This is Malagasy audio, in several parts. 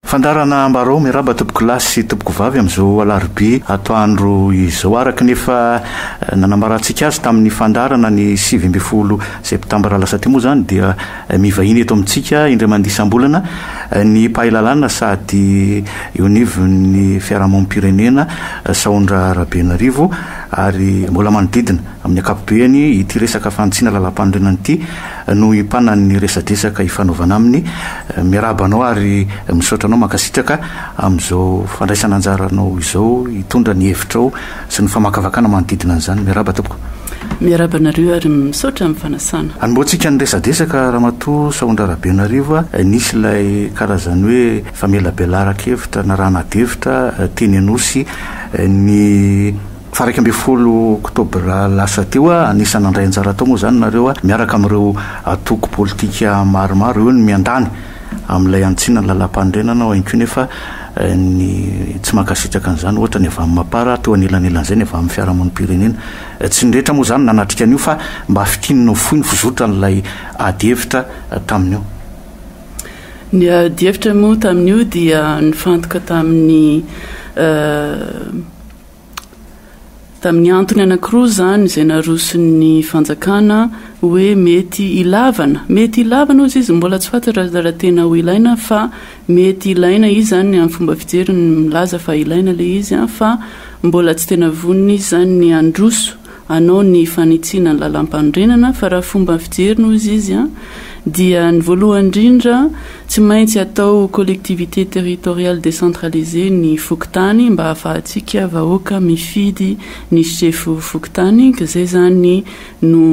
Fandarana Ambarao miraba topoko lasy sy topoko vavy am'izao alarobia atoandro izao araky nefa nanambarantsika azy tamin'ny fandarana ny 20 septambra lasa teo moa zany dia mivahiny eto amintsika indray mandisambolana ny pahilalana sady eonivon'ny fiarahamonim-pirenena Sahondra Rabenarivo ary mbola manodidina amin'ny akapobeany ity resaka fantsina lalam-pandrenana ity no impanan'ny resadresaka ifanaovana aminy miarabanao ary misaotranao makasitraka am'izao fandraisana anjaranao izao hitondra ny hevitrao sy ny famakavakana manodidina an'izany miaraba topoko miarabanareo ary misaotra amin'ny fanasana anomboantsika ny resadresaka ramatoa Sahondra Rabenarivo nisy ilay karazany hoe famelabelaraka-hevitra na ranadevitra teny anosy ny faraika amby 10 oktobra lasa teo anisany andray anjara tao moa zany nareo miaraka amin'ireo atoko politika maromaro eo ny miandany amin'ilay antsinany lalam-pandrenana ao ihany nefa ny tsy makasitraka an'izany ohatra ny avy amin'ny mapara teo anilan'elan'izay ny avy amin'ny fiarahamonim-pirenena tsy nydrehetra moa zany nanatrika an'io fa mba fitinina fohy ny fizotra n'ilay adihevitra tamin'io ny adihevitra moa tamin'io dia nifantoka tamin'ny antony anankiroa zany izay naroson'ny fanjakana hoe mety ilavana ozy izy mbola tsy fantatra raha tena ho ilaina fa mety ilaina izy zany amin'ny fomba fijeriny milaza fa ilaina le izy fa mbola tsy tena vonina izy zany ny androso anao ny fanitsina ny lalam-pandrenana fa raha fomba fijeriny ozy izy dia ny voalohany indrindra tsy maintsy atao collectivité territoriale décentralisée ny fokotany mba ahafahantsika vahoaka mifidy ny chef fokotany ka zay zany no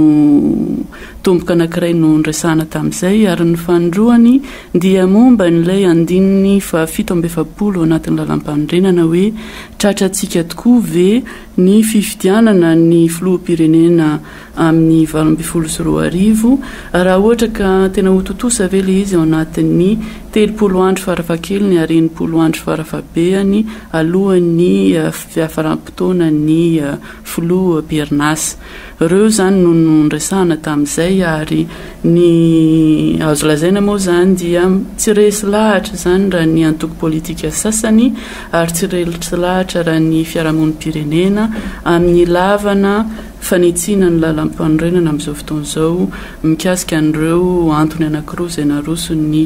tomboka anankiray no nresahana tamin'izay ary ny fandroany dia momba n'ilay andininy fa 770 anatin'ny lalam-pandrenana hoe tratratsika tokoa ve ny fifidianana ny filoham-pirenena amin'ny 2024 raha ohatra ka tena hototosa ve le izy ao anatin'ny 30 andro farafahakeliny ary 90 andro farafahabeany alohan'ny fiafaram-potoana ny filoha Perinasa ireo zany no nresahana tamin'izay ary ny azo lazaina moa zany dia tsy resy lahatra zany raha ny antoko politika sasany ary tsy resy lahatra raha ny fiarahamonim-pirenena amin'ny lavana fanitsina ny lalam-pandrenana amin'izao fotoana izao mikasika an'ireo antony anankiroa izay naroson'ny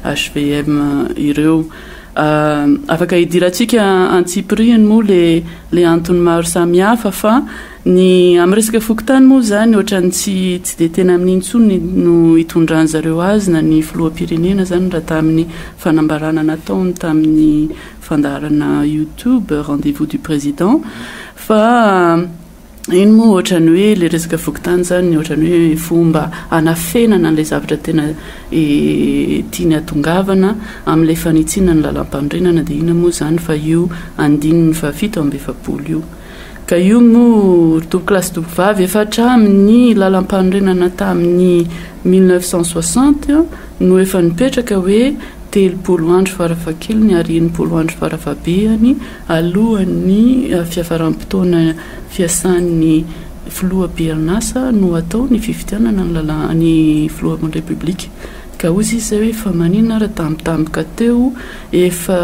HVM ireo afaka hidirantsika antsipriany moa le antony maro samihafa fa ny amin'ny resaka fokotany moa zany ohatrany tsy dia tena amin'iny intsony no hitondran zareo azy na ny filoham-pirenena zany raha tamin'ny fanambarana nataony tamin'ny fandarana YouTube rendez-vous du président fa iny moa ohatrany hoe le resaka fokotany zany ohatrany hoe fomba anafenana n'ilay zavatra tena tiany atongavana amin'ilay fanitsina ny lalam-pandrenana dia ina moa zany fa io andininy fa 770 io ka io moa tomboky lasy tomboky vavy efa hatramin'ny lalam-pandrenana tamin'ny 1960 no efa nipetraka hoe 30 andro farafahakeliny ary 90 andro farafahabeany alohan'ny fiafaram-potoana fiasan'ny filoha Perinasa no atao ny fifidianana ny filohan'ny République ka ozy izy hoe fa maninona raha tambitamboka teo efa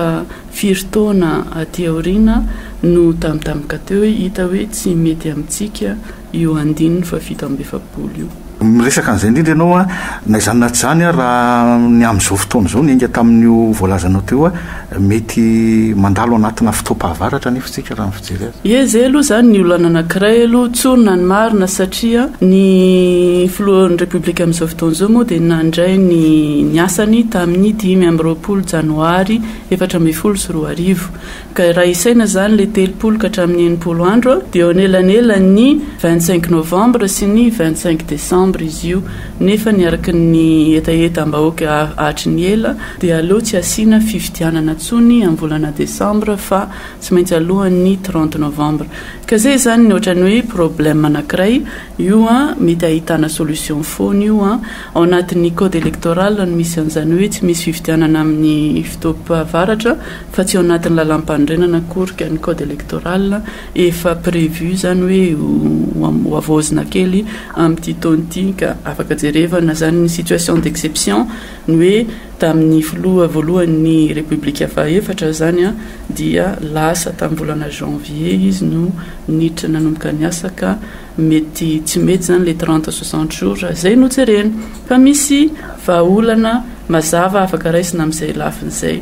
firitaona aty aoriana no tambitamboka teo hita hoe tsy mety amintsika io andininy fa 770 io miresaka an'izay indrindra ianao na izany na tsy zany raha ny amin'izao fotoana izao ny enga tamin'io voalazanao teo mety mandalo anatina fotoam-pahavaratra nefitsika raha mifijery azy zay aloha zany ny olana anankiray aloha tsorona ny marina satria ny filohan'ny République amin'izao fotoana izao moa dia nandray ny asany tamin'ny 5 janoary 2024 ka raha isaina zany le 30 ka hatramin'ny 90 andro dia anelanelany 25 novembre sy ny 25 décembre izy io nefa niaraka ny etaeta-mbahoaka hatry ny ela dia aleo tsy asiana fifidianana tsony amin'ny volana décembre fa tsy maintsy alohan'ny 30 novembre ka zay zany ny ohatrany hoe problème anankiray io mety ahitana solution foana io ao anatin'ny code électoral no misy an'izany hoe tsy misy fifidianana amin'ny fotoam-pahavaratra fa tsy ao anatin'ny lalam-pandrenana korika ny code électoral efa prévu zany hoe ho avozina kely amin'ity taona ity ity ka afaka jerevana zany ny situation d'exception ny hoe tamin'ny filoha voalohan'ny république faefatra zany a dia lasa tamin'ny volana janvier izy no niditra nanomboka ny asa ka mety tsy mety zany le 30-60 jours zay no jerena fa misy vahaolana mazava afaka raisina amin'izay lafin'izay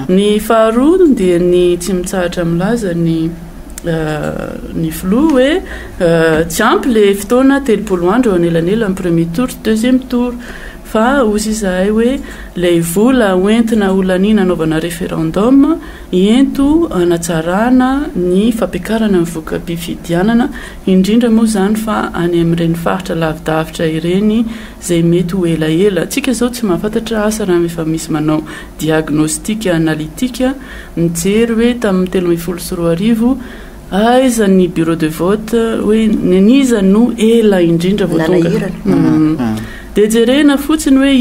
ny faharoa dia ny tsy mitsahatra milaza ny filoha hoe tsy ampy le fotoana 3 andro anelanela amin'ny premier tour deuxième tour fa ozy izahay hoe lay vola hoentina olanina anaovana référendum ento anatsarana ny fampiakarana ny voka-pifidianana indrindra moa zany fa any amin'ireny faritra lavidavitra ireny zay mety ho elaela tsika zao tsy mahafantatra asa raha efa misy manao diagnostika analytika mijery hoe tamin'ny 13 aiza ny bureau de vote hoe neniza no ela indrindra voatonga dia jerena fotsiny hoe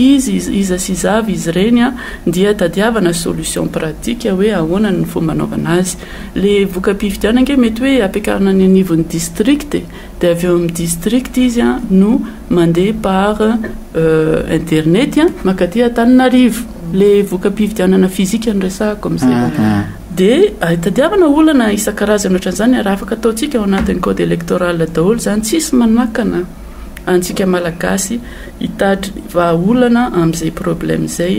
iza sy zavy izy ireny a dia tadiavana solution pratique hoe ahoana ny fomba anaovana azy le voka-pifidianana nge mety hoe ampiakarana ny anivon'ny district dia avy eo amin'ny district izy a no mandeha par internet a makaty Antananarivo le voka-pifidianana fizika ny resahako amin'izay dia tadiavana olana isan-karazany ohatran'izany raha afaka ataontsika ao anatin'ny code électoral daholo zany tsisy manakana antsika malagasy hitadry vahaolana amin'izay problème zay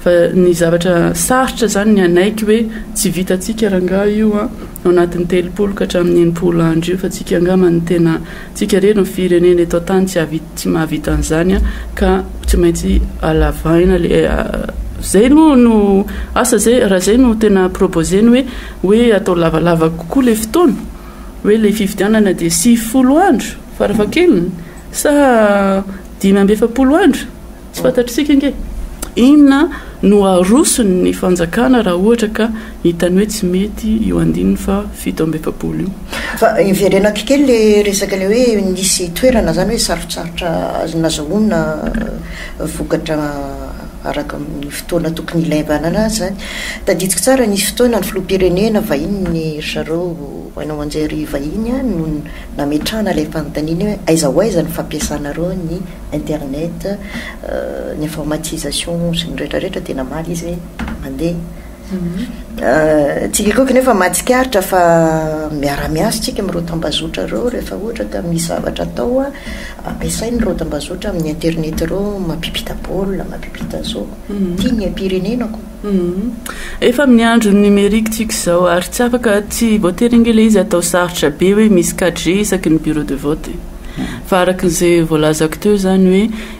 fa ny zavatra sarotra zany ny anaiky hoe tsy vitantsika rangaha io ao anatin'ny 30 ka hatramin'ny 90 andro io fa tsika angamany tena tsika reny firenena eto tany tsy mahavita an'izany ka tsy maintsy alavaina le zay no asa zay raha zay no tena proposeny hoe atao lavalava kokoa le fotoana hoe le fifidianana dia 90 andro farafakeliny sa 17 andro tsy fantatritsika nge inona no arosony ny fanjakana raha ohatra ka hitany hoe tsy mety io andininy fa 17 io fa iverenako kely le resaka le hoe nisy toerana zany hoe sarotsarotra nazahoana vokatra araka ny fotoana tokony ilaivana azy zany taditsika tsara nisy fotoana ny filoha-pirenena vahiny ny zareo hoanao anjery vahiny no nametrana ilay fanontaniana hoe aiza ho aiza ny fampiasanareo ny internet ny informatisation sy ny rehetrarehetra tena maly izy mandeha tsika koa kanefa mahatsikaritra fa miara-miasa tsika amin'ireo tambazotra reo rehefa ohatra ka misy zavatra atao ampiasainy ireo tambazotra amin'ny internet reo mampipita baolina mampipita zao tia ny ampirenenako efa amin'ny andro numérique tsika zao ary tsy afaka tsy voatery ngele izy atao sarotra be hoe misy 4G isaky ny bureau de vote fa arak'izay voalazako teo zany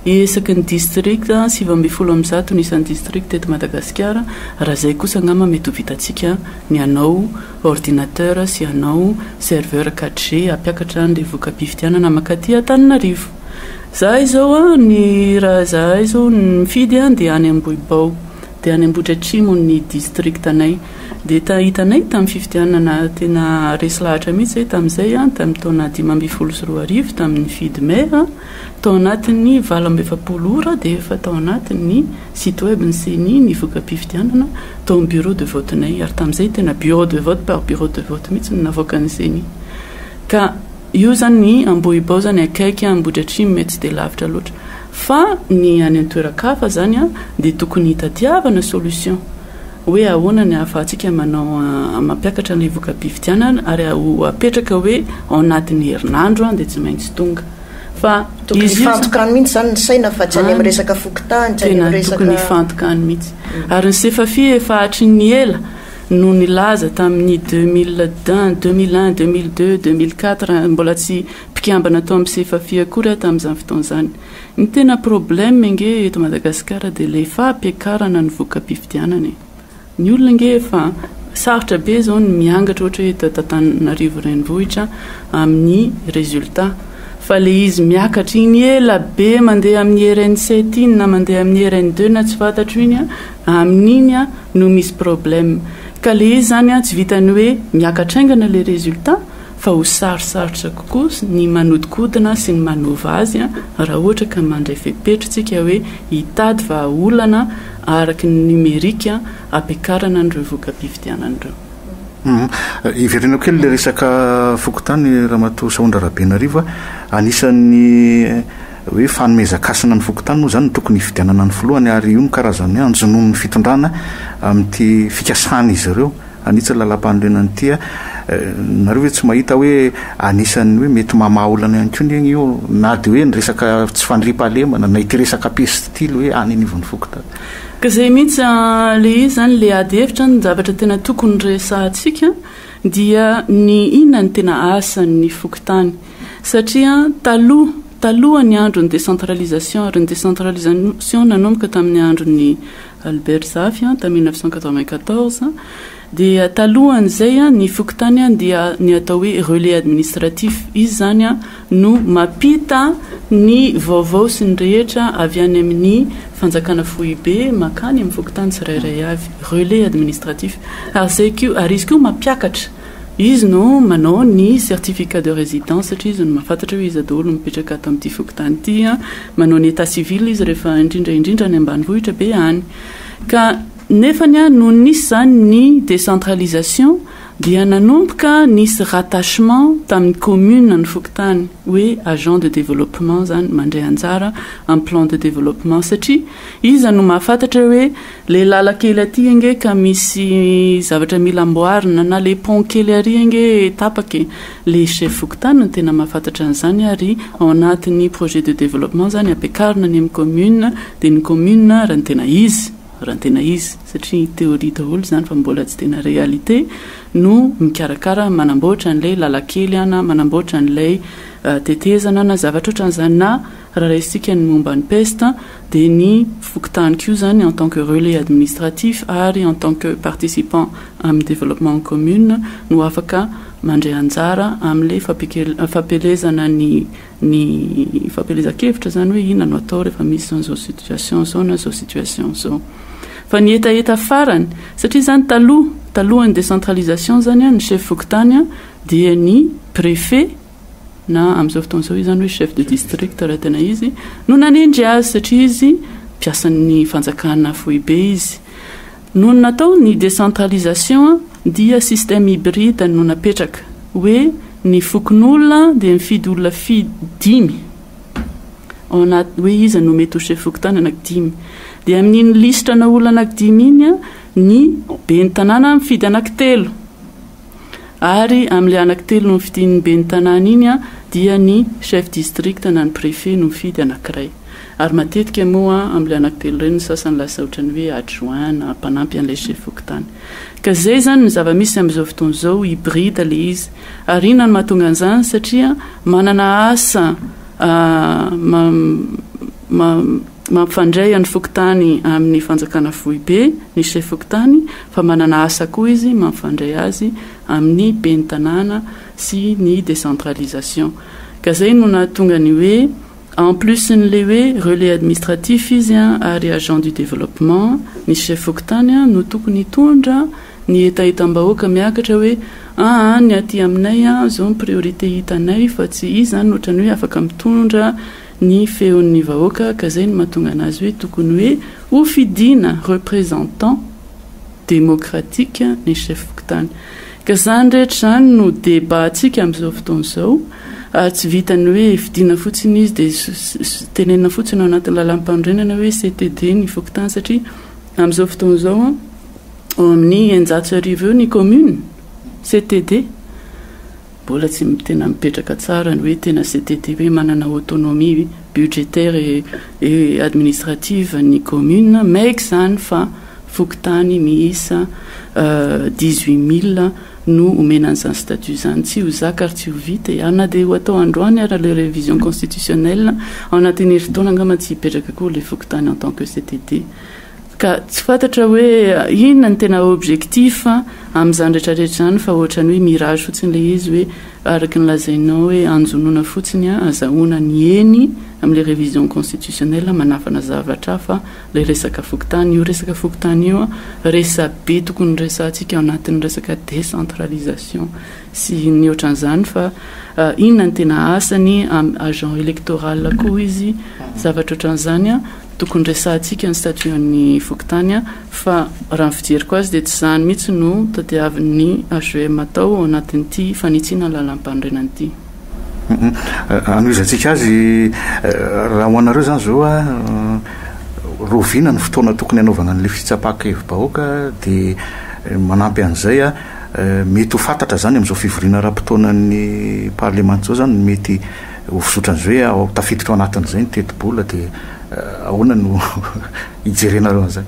hoe esaky ny district 7 nisan'ny district eto Madagasikara raha zay kosa angamba mety ho vitantsika ny anao ordinateur sy anao serveur 4G ampiakatra ny voka-pifidianana makaty Antananarivo zahay zao ny raha zahay zao mifidy dia any Ambohibao dia any Ambohitra Atsimo ny district anay dia hitanay tamin'ny fifidianana tena resy lahatra mihitsy tamin'izay tamin'ny taona 2012 tamin'ny fidy mai tao anatin'ny 27 ora dia efa tao anatin'ny site web ny CENI ny voka-pifidianana tao amin'ny bureau de vote nay ary tamin'izay tena bureau de vote par bureau de vote mihitsy ny navoaka ny CENI ka io zany ny Ambohibao zany akaiky Ambohitra Atsimo mety tsy dia lavitra loatra fa ny any an-toeran-kafa zany dia tokony hitadiavana solution hoe ahoana ny ahafahantsika manao mampiakatra ny voka-pifidianana ary apetraka hoe ao anatin'ny herinandro dia tsy maintsy tonga fa tokony fantokany mihitsy zany ny saina fa tsy any amin'ny resaka fokotany tena tokony fantokany mihitsy ary ny sefafia efa hatry ny ela no nilaza tamin'ny 2001 2002 2004 mbola tsy mpikiambana tao amin'ny sefafia akory tamin'izany fotoana zany ny tena problème nge eto Madagasikara dia le fampiakarana ny voka-pifidianana ny olona nge fa sarotra be zao ny miangatra ohatra hoe Antananarivo renivohitra amin'ny résultat fa le izy miakatra iny ela be mandeha amin'ny RN7 iny na mandeha amin'ny RN2 na tsy fantatro iny amin'iny no misy problème ka le izy zany tsy vitany hoe miakatraingana le résultat fa ho sarosarotra kokoa ny manodikodina sy ny manova azy raha ohatra ka mandray fepetrotsika hoe hitady vahaolana araky ny numérika ampiakarana an'ireo voka-pifidianan'ireo iverenako kely le resaka fokotany ramatoa Sahondra Rabenarivo anisan'ny hoe fanomezakasina ny fokotany moa zany tokony hifidianana ny filohany ary io ny karazany anjonon'ny fitondrana amin'ity fikasana izy ireo anitsy lalam-panorenany tia nareo hoe tsy mahita hoe anisan'ny hoe mety mamaolana ihany koa iny io na de hoe ny resaka tsy fandriam-pahalemana na ity resaka pestily hoe any anivon'ny fokotany ka zay mihitsy le izy zany le ady hevitra ny zavatra tena tokony resahantsika dia ny inona ny tena asan'ny fokotany satria taloha ny andro ny décentralisation ary ny décentralisation nanomboka tamin'ny andro ny Albert Zafy tamin'ny 1994 dia talohan'izay ny fokotany dia ny atao hoe relais administratif izy zany no mapita ny vaovao sy ny rehetra avy any amin'ny fanjakana foibe makany amin'ny fokotany tsirairay avy relais administratif ary izy koa mampiakatra izy no manao ny certificat de résidence satria izy no mahafantatra hoe izy daholo mipetraka ato amin'ity fokotany ity manao ny état civil izy rehefa indrindra ny ambanivohitra be any ka nefany no nisy zany ny décentralisation dia nanomboka nisy rattachement tamin'ny commune ny fokotany hoe agent de développement zany mandray anjara en plan de développement satria izy no mahafantatra hoe le lalakely aty ange ka misy zavatra mila amboarina na le pont kely ary ange tapaka le chef fokotany no tena mahafantatra an'izany ary ao anatin'ny projet de développement zany ampiakarina ny amin'ny commune dia ny commune raha ny tena izy satria théorie daholo zany fa mbola tsy tena réalité no mikarakara manamboatra an'ilay lalakely na manamboatra an'ilay tetezana na zavatra ohatran'izany na raha raisitsika ny momba ny peste dia ny fokotany koa zany en tant que relais administratif ary en tant que participant amin'ny développement commune no afaka mandray anjara amin'ilay fampelezana ny fampelezan-kevitra zany hoe inona no atao rehefa misy zao situation zao na zao situation zao fa ny etaeta farany satria zany talohan'ny décentralisation zany ny chef fokotany dia ny préfet na amin'izao fotoana zao izy zany hoe chef de district raha tena izy no nanendry azy satria izy mpiasan'ny fanjakana foibe izy no natao ny décentralisation dia système hybride no napetraka hoe ny fokon'olona dia mifidy olona dimy hoe izy no mety ho chef fokotany anankidimy dia amin'iny listra na olona anankidimy iny ny be ny tanàna mifidy anankitelo ary amin'ilay anankitelo no mifidiny be ny tanàna iny dia ny chef district na ny préfet no mifidy anankiray ary matetika moa amin'ilay anankitelo ireny sasany lasa ohatrany hoe adjoint na mpanampy an'ilay chef fokotany ka zay zany ny zava-misy amin'izao fotoana zao hybride le izy ary inona no mahatonga an'izany satria manana asa mampifandray ny fokotany amin'ny fanjakana foibe ny chef fokotany fa manana asa koa izy mampifandray azy amin'ny be ny tanàna sy ny décentralisation ka zay no nahatonga ny hoe en plus n'le hoe relais administratif izy ary agent du développement ny chef fokotany no tokony hitondra ny etaetam-bahoaka miakatra hoe ny aty aminay zao ny priorité hitanay fa tsy izy zany ohatrany hoe afaka mitondra ny feon'ny vahoaka ka zay no mahatonga anazy hoe tokony hoe ho fidina représentant démocratique ny chef fokotany ka zany rehetra zany no débat atsika amin'izao fotoana zao tsy vitany hoe fidina fotsiny izy dia tenenina fotsiny ao anatin'ny lalam-pandrenana hoe CTD ny fokotany satria amin'izao fotoana zao ao amin'ny 100 eo ny commune CTD mbola tsy tena mipetraka tsara ny hoe tena CTD hoe manana autonomie budgétaire et administrative ny commune maiky zany fa fokotany miisa 18 000 no omena an'izany statut zany tsy ho zaka ary tsy ho vita ana dia ho atao androany ary le révision constitutionnelle ao anatin'ny herintaona angamba tsy hipetraka koa le fokotany en tant que CTD ka tsy fantatra hoe inona ny tena objectif amin'izany rehetrarehetra zany fa ohatrany hoe mirage fotsiny le izy hoe araky ny lazainao hoe anjonoana fotsiny azahoana ny eny amin'le révision constitutionnelle manafana zavatra fa le resaka fokotany io resaka fokotany io resabe tokony resantsika ao anatin'ny resaka décentralisation sy ny ohatran'izany fa inona ny tena asany agent électoral koa izy zavatra ohatran'izany tokony resantsika ny statuan'ny fokotany fa raha ny fijeriko azy dia tsy zany mihitsy no tadiavin'ny HVM atao ao anatin'ity fanitsina lalam-pandrenan'ity Anoizatsika azy raha hoanareo zany zao a rovina ny fotoana tokony hanaovana an'le fitsapaka hevi-bahoaka dia manampy an'izay a mety ho fantatra zany amin'izao fivoriana ra-potoanan'ny parlemanta zao zany mety ho fisotran'izay hoe tafiditra ao anatin'izay ny teti-bola dia ahoana no hijerenareo an'izay.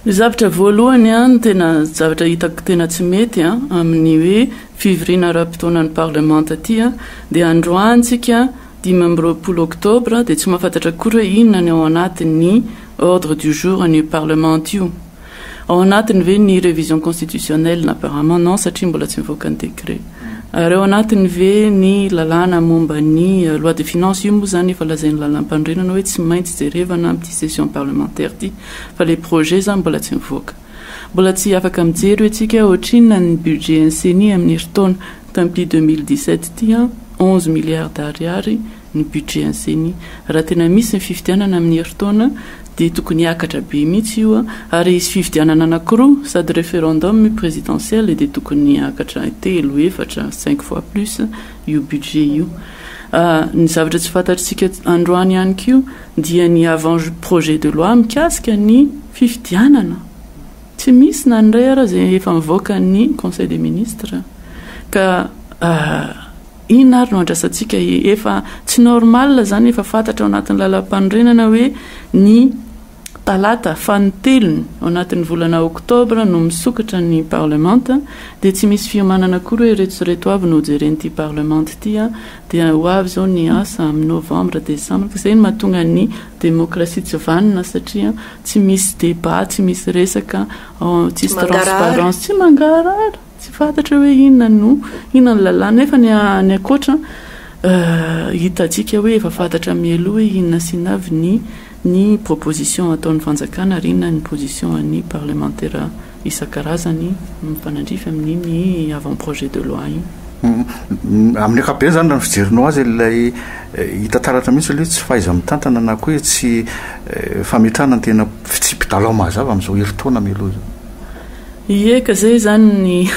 Ny zavatra voalohany a tena zavatra hitako tena tsy mety a amin'ny hoe fivoriana ra-potoanan'ny parlemanta aty a dia androantsika 15 oktobra dia tsy mahafantatra kory hoe inona ny ao anatin'ny ordre du jour an'io parlement io. Ao anatiny ve ny révision constitutionnelle apparemment non satria mbola tsy mivoaka ny décret. Ary ao anatiny ve ny lalàna momba ny loi de finance io moa zany efa lazain'ny lalam-pandrenana hoe tsy maintsy jerevana amin'ity session parlementaire ity fa le projet zany mbola tsy mivoaka. Mbola tsy afaka mijery hoe tsika ohatrinona ny budget enseni amin'ny herintaona tamin'ity 2017 ity 11 milliards d'ariary ny budget enseni. Raha tena misy ny fifidianana amin'ny herintaona dia tokony hiakatra be mihitsy io ary isy fifidianana anankiroa sady référendum présidentiel dia tokony hiakatra telo efatra 5 fois plus io budget io. Ny zavatra tsy fantatritsika androany ihany koa dia ny avant projet de loi mikasika ny fifidianana. Tsy misy na ndray ara zay efa mivoaka ny conseil des ministres ka inona ary no andrasantsika efa tsy normal zany efa fantatra ao anatin'ny lalam-pandrenana hoe ny talata fanotelony ao anatin'ny volana oktobra no misokatra ny parlemanta dia tsy misy fiomanana kory hoe reto avy no jeren'ity parlemanta ity dia ho avy zao ny asa amin'ny novembre décembre ka izay no mahatonga ny démocratie tsy vanina satria tsy misy débat tsy misy resaka tsisy transparence tsy mangarara tsy fantatra hoe inona ny lalàna nefa ny akoatra hitatsika hoe efa fantatra mialoha hoe inona sinavy ny proposition ataon'ny fanjakana ary inona ny position ny parlementaire isan-karazany mifanandrify amin'ny avant projet de loi iny. Amin'ny ankapobeny zany raha ny fijerinao azy ilay hita taratra mihitsy aloha tsy fahaiza mitantana na koa hoe tsy fametrahana ny tena fitsipidalo mazava amin'izao herintaona mialoha zao. Eka zay zany ny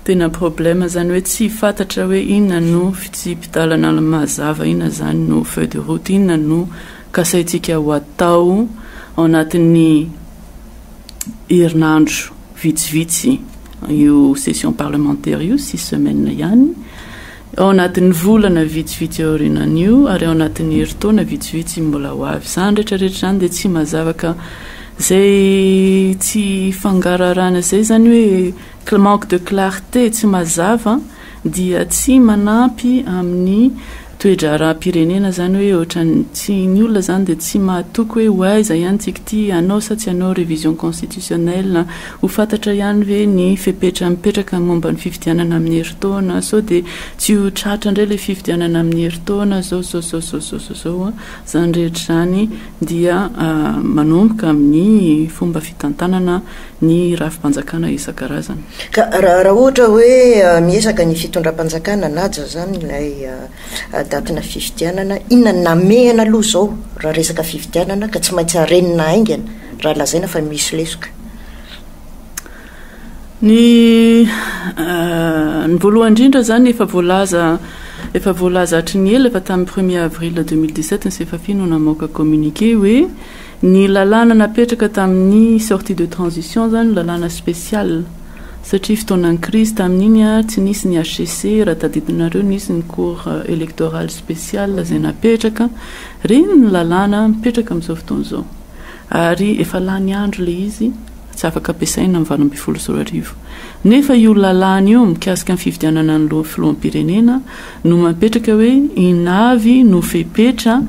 tena problème zany hoe tsy fantatra hoe inona no fitsipidalana mazava, inona zany no feuille de route, inona no kasaitsika ho atao ao anatin'ny herinandro vitsivitsy io session parlementaire io 6 semaines ihany, ao anatin'ny volana vitsivitsy aorinan'io ary ao anatin'ny herintaona vitsivitsy mbola ho avy. Zany rehetrarehetra zany dia tsy mazavaka zay tsy fangararana zay zany hoe manque de clarté tsy mazava dia tsy manampy amin'ny toedraram-pirenena zany hoe ohatrany tsy ny olona zany dia tsy mahatoky hoe hoaiza ihany tsika ity anao sa tsy anao révision constitutionnelle ho fantatra ihany ve ny fepetra mipetraka momba ny fifidianana amin'ny herintaona sao dia tsy ho tratra indray le fifidianana amin'ny herintaona zao zany rehetra zany dia manomboka amin'ny fomba fitantanana ny rafim-panjakana isan-karazany. Ka raha ohatra hoe miezaka ny fitondram-panjakana naja zany ilay datina fifidianana, inona namehana aloha zao raha resaka fifidianana ka tsy maintsy harenina aingana raha lazaina fa misy lesoka. Ny voalohany indrindra zany efa voalaza hatry ny ela efa tamin'ny 1er avril 2017 ny sefafi no namoaka communiqué hoe ny lalàna napetraka tamin'ny sortie de transition zany lalàna spécial satria fotoanan'ny crise tamin'iny tsy nisy ny HCC raha tadidinareo nisy ny cours électoral spécial zay napetraka reny ny lalàna mipetraka amin'izao fotoana zao ary efa lany andro le izy tsy afaka ampiasaina amin'ny 2024 nefa io lalàna io mikasika ny fifidianana ny filoham-pirenena no mapetraka hoe inavy no fepetra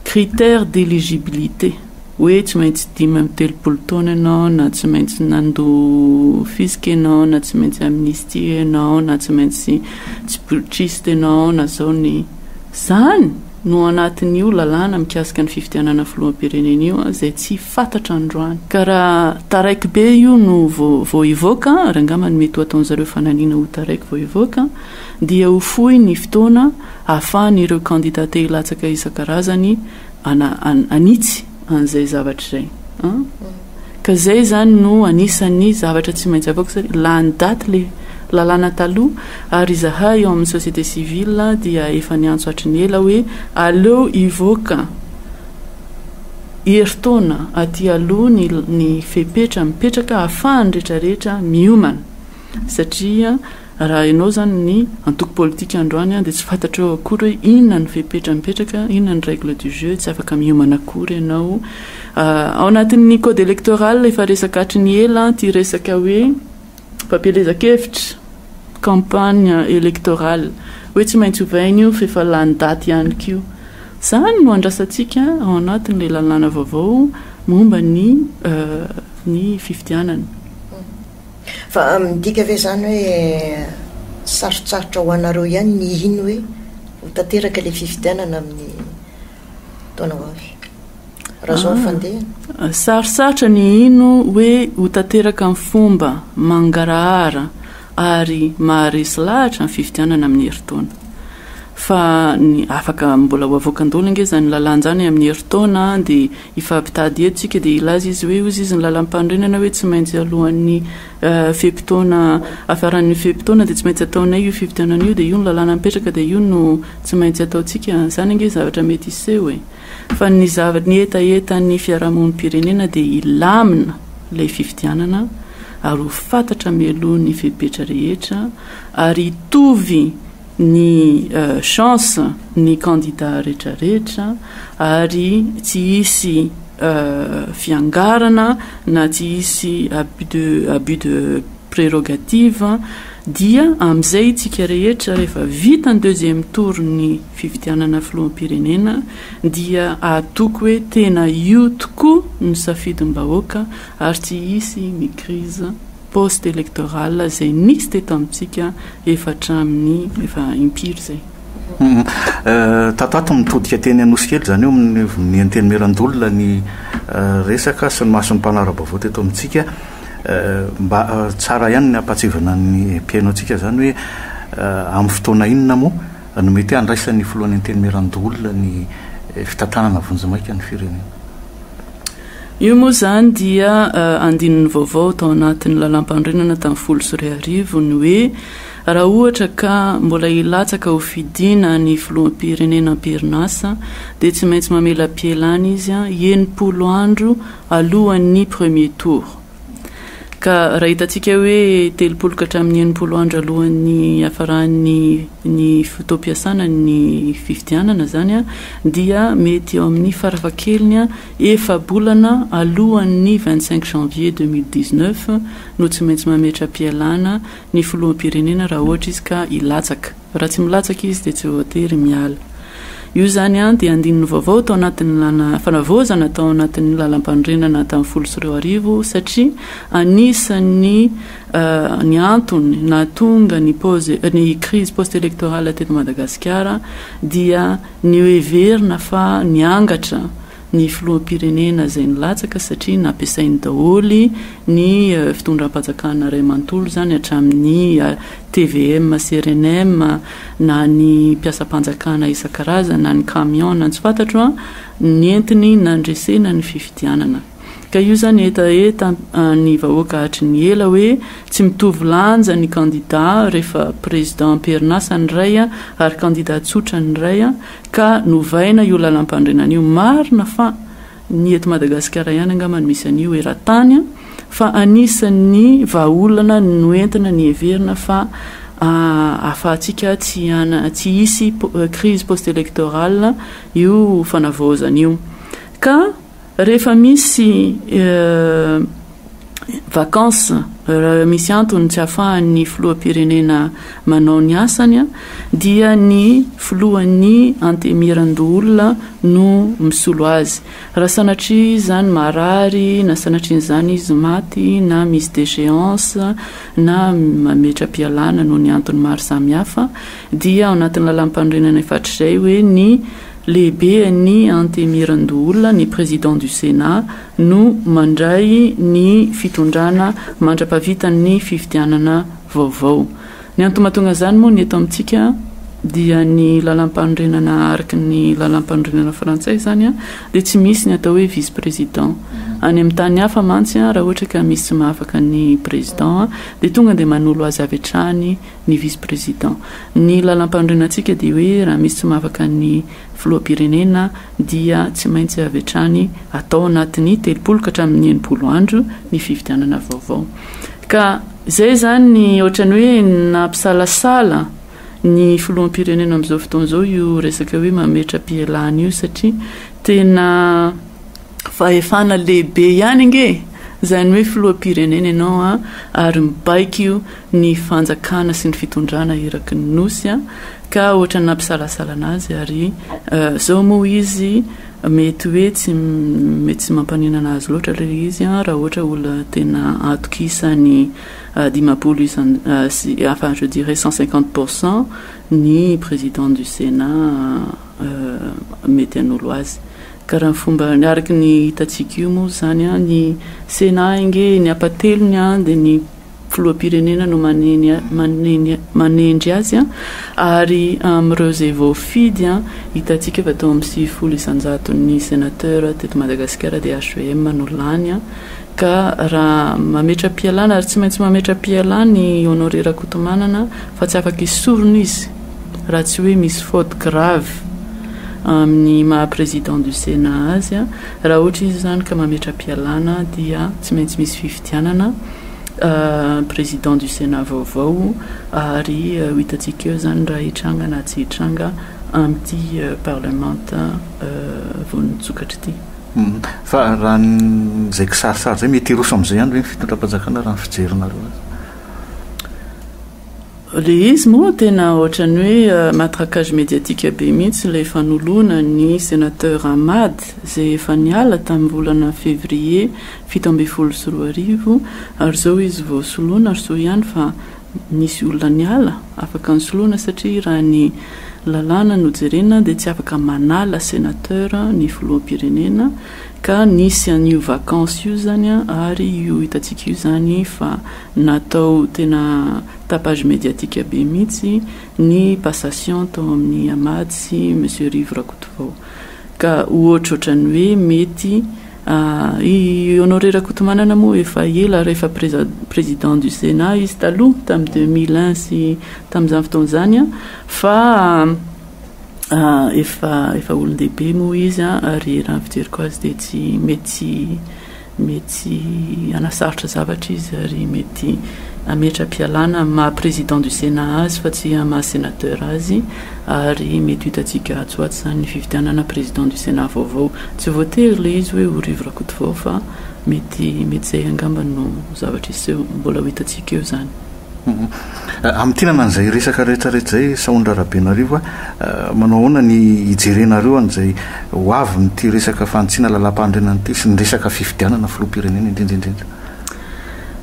critère d'éligibilité hoe tsy maintsy 10 taona ianao na tsy maintsy nando fisika ianao na tsy maintsy amnistie ianao na tsy maintsy tsy putschiste ianao na zao ny zany no anatin'io lalàna mikasika ny fifidianana filoham-pirenena io zay tsy fantatra androany ka raha taraiky be io no vao ivoaka rangamany mety ho ataon'zareo fananiana ho taraiky vao ivoaka dia ho fohy ny fotoana ahafahan'ireo candidaté ilatsaka isan-karazany anitsy an'izay zavatra zay ka zay zany no anisan'ny zavatra tsy maintsy avoaka lany daty le lalàna taloha ary izahay eo amin'ny société civile dia efa niantso hatriny ela hoe aleo ivoaka heritaona aty aloha ny fepetra mipetraka ahafahany rehetrarehetra miomana satria raha ianao zany ny antoko politika androany dia tsy fantatra eo akory hoe inona ny fepetra mipetraka, inona ny règle du jeu, tsy afaka miomana akory ianao. Ao anatin'ny code électoral efa resaka hatriny ela ty resaka hoe papelezakevitra campagne électorale hoe tsy maintsy ovaina io fa efa lany daty ihany kio. Zany no andrasantsika ao anatin'ilay lalàna vaovao momba ny fifidianana. Fa midika ve zany hoe sarotsarotra ho anareo ihany ny ino hoe ho tanteraka ilay fifidianana amin'ny taona ho avy raha zao fandehana? Sarosarotra ny ino hoe ho tanteraka amin'ny fomba mangarahara ary maharesy lahatra ny fifidianana amin'ny heritaona. Fa ny afaka mbola ho avoakan-dola nge zany lalanjany amin'ny heritaona dia ifampitady etontsika dia ilaza izy hoe ozy izy ny lalam-pandrenana hoe tsy maintsy alohan'ny fepitaona afaran'ny fepitaona dia tsy maintsy ataonay io fifidianana io dia io ny lalàna mipetraka dia io no tsy maintsy ataontsika zany nge zavatra mety iseho e. Fa ny etaeta ny fiarahamonim-pirenena dia ilamina ilay fifidianana ary ho fantatra mialoha ny fepetra rehetra ary itovy ny chance ny candidat rehetrarehetra ary tsy hisy fiangarana na tsy hisy abus de prérogative dia amin'izay tsika rehetra rehefa vita ny deuxième tour ny fifidianana filoham-pirenena dia atoko hoe tena io tokoa ny safidim-bahoaka ary tsy hisy micrise post électorale zay nisy teto amintsika efatra amin'ny efa impiry zay. Tatato mitodika teny anosy kely zany eo ny anteny merandolona ny resaka sy ny mason'ny mpanarabavao teto amintsika mba tsara ihany ny ampatsivana ny mpiaino antsika zany hoe amin'ny fotoana inona moa no mety andraisan'ny filohan'ny anteny merandolona ny fitantanana vonjymaika ny firenena. Io moa zany dia andininy vaovao tao anatin'ny lalam-pandrenana tamin'ny 10 ny hoe raha ohatra ka mbola ilatsaka ho fidiana ny filoham-pirenena am-perinasa dia tsy maintsy mamela-pielana izy enimpolo andro alohan'ny premier tour. Ka raha hitantsika hoe 30 hatramin'ny enimpolo andro alohan'ny afaran'ny ny fotoam-piasana ny fifidianana zany dia mety eo amin'ny farafahakeliny efa-bolana alohan'ny 25 janvier 2019 no tsy maintsy mametra-pialana ny filoham-pirenena raha ohatra izy ka ilatsaka. Raha tsy milatsaka izy dia tsy voatery miala. Io zany dia andininy vaovao tao anatin'ny fanavozana tao anatin'ny lalam-pandrenana tamin'ny 10 satria anisan'ny ny antony nahatonga ny crise post-électorale teto Madagasikara dia ny heverina fa niangatra ny filoham-pirenena zay nilatsaka satria nampiasainy daholy ny fitondram-panjakana ray manontolo zany hatramin'ny TVM, CRNM na ny mpiasa-panjakana isan-karazany na ny camion na tsy fantatro nientiny nandresena ny fifidianana. Ka io zany etaeta ny vahoaka hatriny ela hoe tsy mitovy lanja ny candidat rehefa président perinasa ny ray ary candidat tsotra ny ray ka novaina io lalam-pandrenana io. Marina fa ny eto Madagasikara ihany angamba misy an'io eran-tany fa anisan'ny vahaolana noentina ny heverina fa afahantsika tsy hisy crise post-électorale io fanavozana io. Ka rehefa misy vacances misy antony tsy ahafahan'ny filoham-pirenena manao ny asany dia ny filohan'ny antemiran-doolona no misolo azy. Raha sanatria zany marary na sanatrian'izany izy maty na misy déchéance na mametra-pialana no ny antony maro samihafa dia ao anatin'ny lalam-pandrenana efatrizay hoe ny lehibe ny antemiran-doolona ny président du Sénat no mandray ny fitondrana mandra-pavitan'ny fifidianana vaovao. Ny antomatonga zany moa ny eto amintsika dia ny lalam-pandrenana araky ny lalam-pandrenana française zany dia tsy misy ny atao hoe vice-président any amin'ny tany hafa mantsy raha ohatra ka misy tsy mahafaka ny président dia tonga dia manolo azy avy hatrany ny vice président. Ny lalam-pandrenantsika dia hoe raha misy tsy mahafaka ny filoham-pirenena dia tsy maintsy avy hatrany atao anatin'ny 3 ka hatramin'ny 9 andro ny fifidianana vaovao. Ka izay zany ny ohatrany hoe nampisalasala ny filoham-pirenena amin'izao fotoan'izao io resaka hoe mametra-pialana io satria tena fahefana lehibe ihany nge izany hoe filoham-pirenena ianao ary mibaika io ny fanjakana sy ny fitondrana eraky ny nosy ka ohatra nampisalasala anazy ary zao moa izy mety hoe tsy mampanina azy loatra le izy raha ohatra olona tena atokisany 10%, enfin je dirais 150% ny président du Sénat mety hanolo azy. Ka raha fomba araky ny hitantsika io moa zany ny Sénat inge ny apatelony dia ny filoham-pirenena no manendry azy ary amin'ireo izay voafidy hitantsika efa tao amin'ny 70 isanjato ny sénateur teto Madagasikara dia HVM no lany ka raha mametra-pialana ary tsy maintsy mametra-pialana ny honoré Rakotomanana fa tsy afaka isorona izy raha tsy hoe misy faute grave amin'ny maha-président du Sénat azy raha ohatra izy zany ka mametra-pialana dia tsy maintsy misy fifidianana président du Sénat vaovao ary hitantsika eo zany raha hitranga na tsy hitranga amin'ity parlement vao nitsokatra ity. Fa raha zay kisarisary zay mety roso amin'izay ihany hoe fitondram-panjakana raha ny fijerinareo le izy moa tena ohatrany hoe matraquage médiatique be mihitsy ilay fanoloana ny sénateur Amady izay efa niala tamin'ny volana février 2024 ary zao izy vao soloana ary zao ihany fa nisy olona niala afaka ny soloana satria raha ny lalàna no jerena dia tsy afaka manala sénateur ny filoham-pirenena ka nisy an'io vacances io zany ary io hitantsika io zany fa natao tena tapage médiatique be mihitsy ny passation tao amin'ny Amady sy monsieur Rive Rakotovao ka ohatrany hoe mety i honoré Rakotomanana moa efa ela rehefa président du Sénat izy taloha tamin'ny 2001 sy tamin'izany fotoan'izany fa efa olon-dehibe moa izy ary raha fijeriko azy dia tsy mety anasarotra zavatra izy ary mety ametra-pialana maha-président du Sénat azy fa tsy maha-sénateur azy ary mety hitantsika atsoaty zany ny fifidianana président du Sénat vaovao tsy voatery le izy hoe ho Rive Rakotovao fa mety zay angamba no zavatra izy mbola ho hitantsika eo zany. Amin'tinana an'izay resaka rehetrarehetra zay Sahondra Rabenarivo manao ahoana ny hijerenareo an'izay ho avy nyity resaka fantsiana lalam-pandrenana ity sy ny resaka fifidianana filoham-pirenena indrindrindrindra.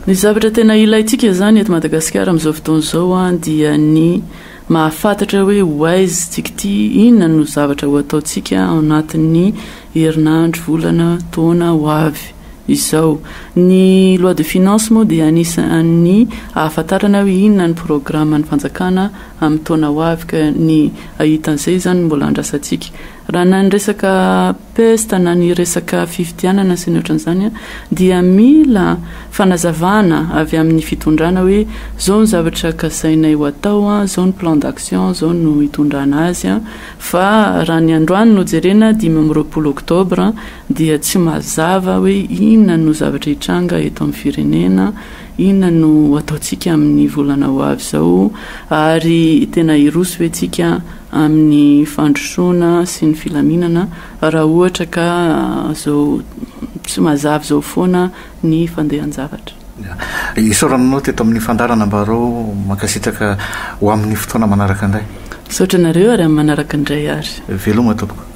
Ny zavatra tena ilayntsika zany eto Madagasikara amin'izao fotoan'izao dia ny mahafantatra hoe hoaizy tsika ity inona no zavatra ho ataontsika ao anatin'ny herinandro volana taona ho avy izao. Ny loi de finance moa dia anisan'ny ahafantarana hoe inona ny programme ny fanjakana amin'ny taona ho avy ka ny ahitan'izay zany mbola andrasantsika raha na ny resaka peste na ny resaka fifidianana sy ny ohatran'izany dia mila fanazavana avy amin'ny fitondrana hoe zao ny zavatra kasainay ho atao zao ny plan d'action zao no hitondrana azy fa raha ny androany no jerena 20 octobre dia tsy mazava hoe inona no zavatra hitranga eto amin'ny firenena inona no ataontsika amin'ny volana ho avy zao ary tena iroso hoe tsika amin'ny fandrosoana sy ny filaminana raha ohatra ka zao tsy mazava zao foana ny fandehan-javatra. Isaorananao teto amin'ny fandarana Ambarao mankasitraka ho amin'ny fotoana manaraka indray. Saotra nareo ary amin'ny manaraka indray ary. Veloma tompoko.